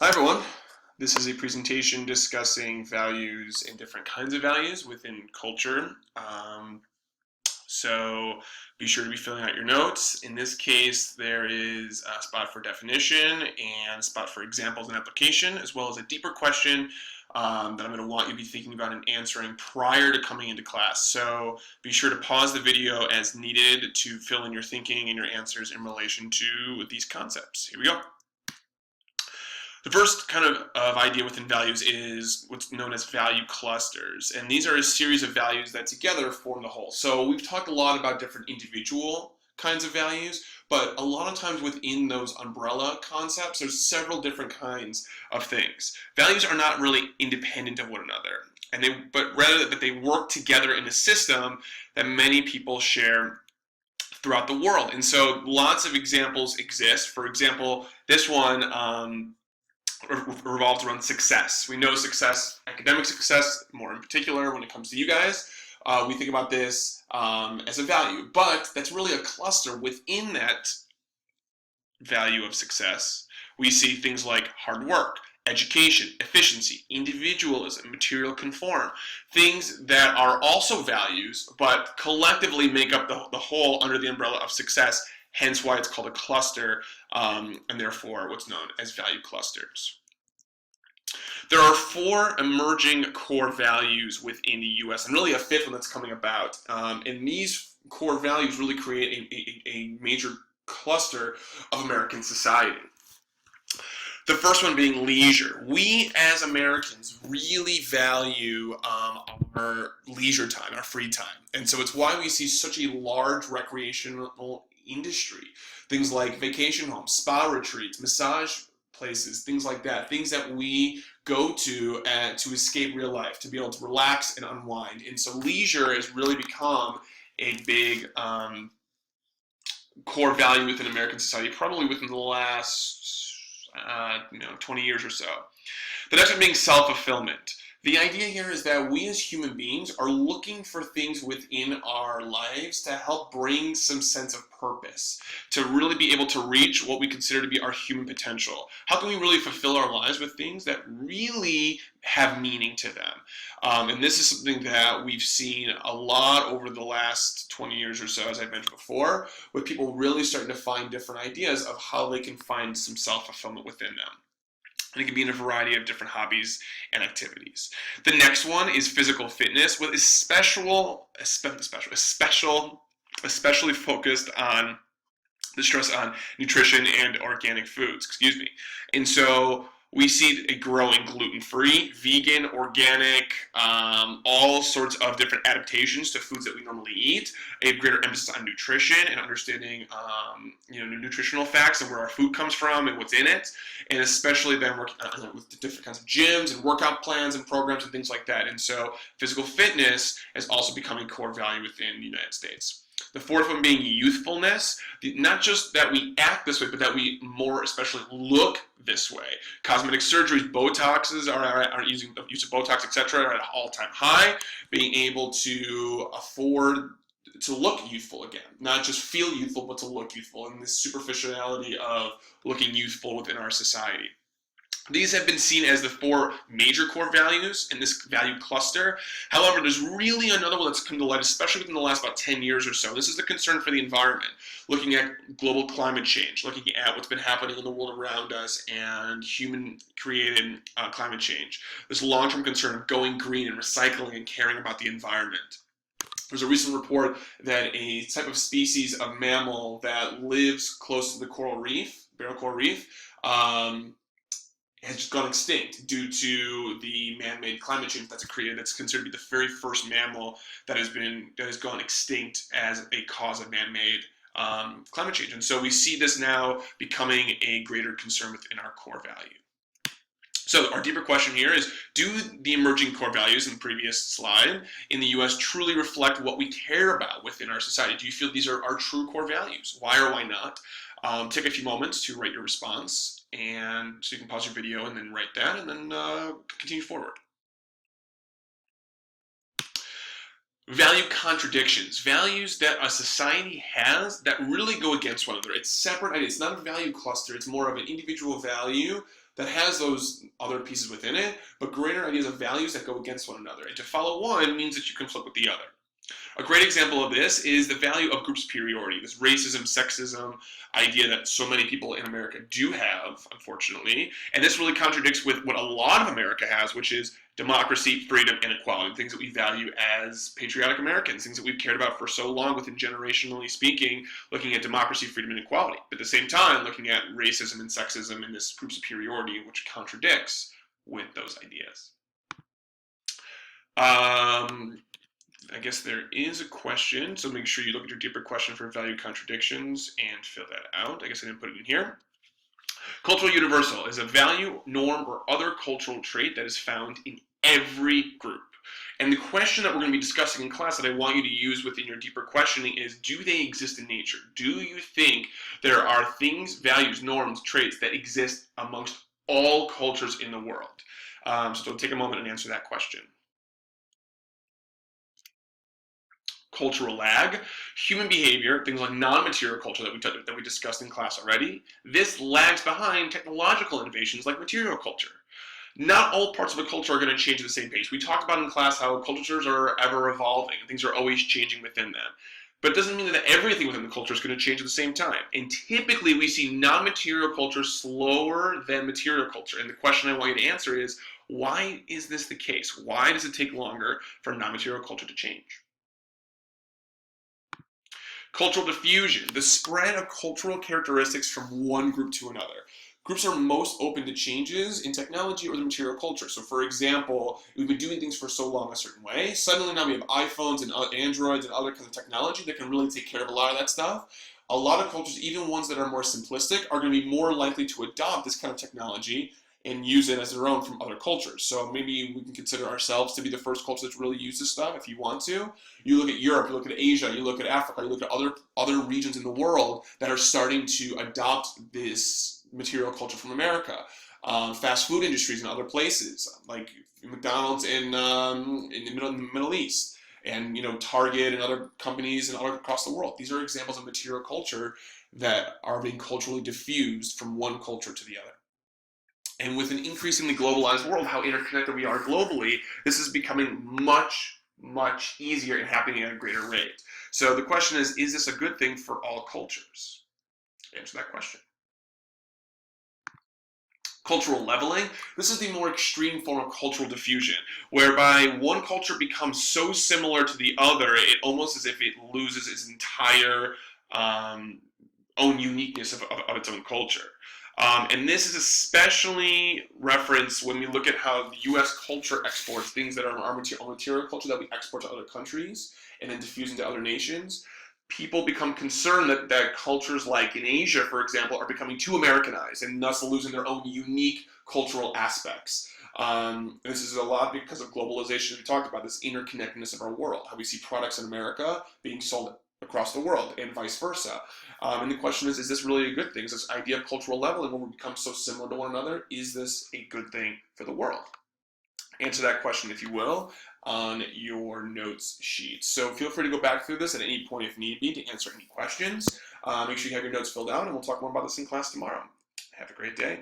Hi everyone. This is a presentation discussing values and different kinds of values within culture. So be sure to be filling out your notes. In this case, there is a spot for definition and a spot for examples and application, as well as a deeper question that I'm going to want you to be thinking about and answering prior to coming into class. So be sure to pause the video as needed to fill in your thinking and your answers in relation to these concepts. Here we go. The first kind of idea within values is what's known as value clusters. And these are a series of values that together form the whole. So we've talked a lot about different individual kinds of values, but a lot of times within those umbrella concepts, there's several different kinds of things. Values are not really independent of one another, but rather that they work together in a system that many people share throughout the world. And so lots of examples exist. For example, this one revolves around success. We know success, academic success, more in particular when it comes to you guys. We think about this as a value, but that's really a cluster within that value of success. We see things like hard work, education, efficiency, individualism, material conform, things that are also values, but collectively make up the whole under the umbrella of success, hence why it's called a cluster, and therefore what's known as value clusters. There are four emerging core values within the U.S., and really a fifth one that's coming about. And these core values really create a major cluster of American society. The first one being leisure. We as Americans really value our leisure time, our free time. And so it's why we see such a large recreational industry. Things like vacation homes, spa retreats, massage places, things like that. Things that we go to escape real life, to be able to relax and unwind. And so leisure has really become a big core value within American society, probably within the last 20 years or so. The next one being self-fulfillment. The idea here is that we as human beings are looking for things within our lives to help bring some sense of purpose, to really be able to reach what we consider to be our human potential. How can we really fulfill our lives with things that really have meaning to them? And this is something that we've seen a lot over the last 20 years or so, as I mentioned before, with people really starting to find different ideas of how they can find some self-fulfillment within them. And it can be in a variety of different hobbies and activities. The next one is physical fitness, with especially focused on the stress on nutrition and organic foods, And so we see a growing gluten-free, vegan, organic, all sorts of different adaptations to foods that we normally eat, a greater emphasis on nutrition and understanding nutritional facts and where our food comes from and what's in it, and especially then working with the different kinds of gyms and workout plans and programs and things like that. And so physical fitness is also becoming a core value within the United States. The fourth one being youthfulness, not just that we act this way, but that we more especially look this way. Cosmetic surgeries, Botoxes are using the use of Botox, etc., are at an all-time high. Being able to afford to look youthful again, not just feel youthful, but to look youthful, and this superficiality of looking youthful within our society. These have been seen as the four major core values in this value cluster. However, there's really another one that's come to light, especially within the last about 10 years or so. This is the concern for the environment, looking at global climate change, looking at what's been happening in the world around us and human-created climate change. This long-term concern of going green and recycling and caring about the environment. There's a recent report that a type of species of mammal that lives close to the coral reef, barrel coral reef, has just gone extinct due to the man-made climate change that's created. That's considered to be the very first mammal that has gone extinct as a cause of man-made climate change. And so we see this now becoming a greater concern within our core value. So our deeper question here is, do the emerging core values in the previous slide in the U.S. truly reflect what we care about within our society? Do you feel these are our true core values? Why or why not? Take a few moments to write your response, and so you can pause your video and then write that, and then continue forward. Value contradictions, values that a society has that really go against one another. It's separate, it's not a value cluster, it's more of an individual value, that has those other pieces within it, but greater ideas of values that go against one another. And to follow one means that you conflict with the other. A great example of this is the value of group superiority, this racism, sexism idea that so many people in America do have, unfortunately. And this really contradicts with what a lot of America has, which is democracy, freedom, and equality, things that we value as patriotic Americans, things that we've cared about for so long within generationally speaking, looking at democracy, freedom, and equality. But at the same time, looking at racism and sexism and this group superiority, which contradicts with those ideas. I guess there is a question, so make sure you look at your deeper question for value contradictions and fill that out. I guess I didn't put it in here. Cultural universal is a value, norm, or other cultural trait that is found in every group. And the question that we're going to be discussing in class that I want you to use within your deeper questioning is, do they exist in nature? Do you think there are things, values, norms, traits that exist amongst all cultures in the world? So take a moment and answer that question. Cultural lag, human behavior, things like non-material culture that we discussed in class already. This lags behind technological innovations like material culture. Not all parts of a culture are going to change at the same pace. We talked about in class how cultures are ever evolving and things are always changing within them. But it doesn't mean that everything within the culture is going to change at the same time. And typically we see non-material culture slower than material culture. And the question I want you to answer is, why is this the case? Why does it take longer for non-material culture to change? Cultural diffusion, the spread of cultural characteristics from one group to another. Groups are most open to changes in technology or the material culture. So for example, we've been doing things for so long a certain way. Suddenly now we have iPhones and Androids and other kinds of technology that can really take care of a lot of that stuff. A lot of cultures, even ones that are more simplistic, are going to be more likely to adopt this kind of technology and use it as their own from other cultures. So maybe we can consider ourselves to be the first culture that's really used this stuff if you want to. You look at Europe, you look at Asia, you look at Africa, you look at other regions in the world that are starting to adopt this material culture from America. Fast food industries in other places, like McDonald's in the Middle East, and Target and other companies and other across the world. These are examples of material culture that are being culturally diffused from one culture to the other. And with an increasingly globalized world, how interconnected we are globally, this is becoming much, much easier and happening at a greater rate. So the question is this a good thing for all cultures? Answer that question. Cultural leveling. This is the more extreme form of cultural diffusion, whereby one culture becomes so similar to the other, it almost as if it loses its entire own uniqueness of its own culture. And this is especially referenced when we look at how the U.S. culture exports things that are our material culture that we export to other countries and then diffuse into other nations. People become concerned that cultures like in Asia, for example, are becoming too Americanized and thus losing their own unique cultural aspects. This is a lot because of globalization. We talked about this interconnectedness of our world, how we see products in America being sold across the world and vice versa. And the question is this really a good thing? Is this idea of cultural leveling, when we become so similar to one another, is this a good thing for the world? Answer that question, if you will, on your notes sheet. So feel free to go back through this at any point if need be to answer any questions. Make sure you have your notes filled out, and we'll talk more about this in class tomorrow. Have a great day.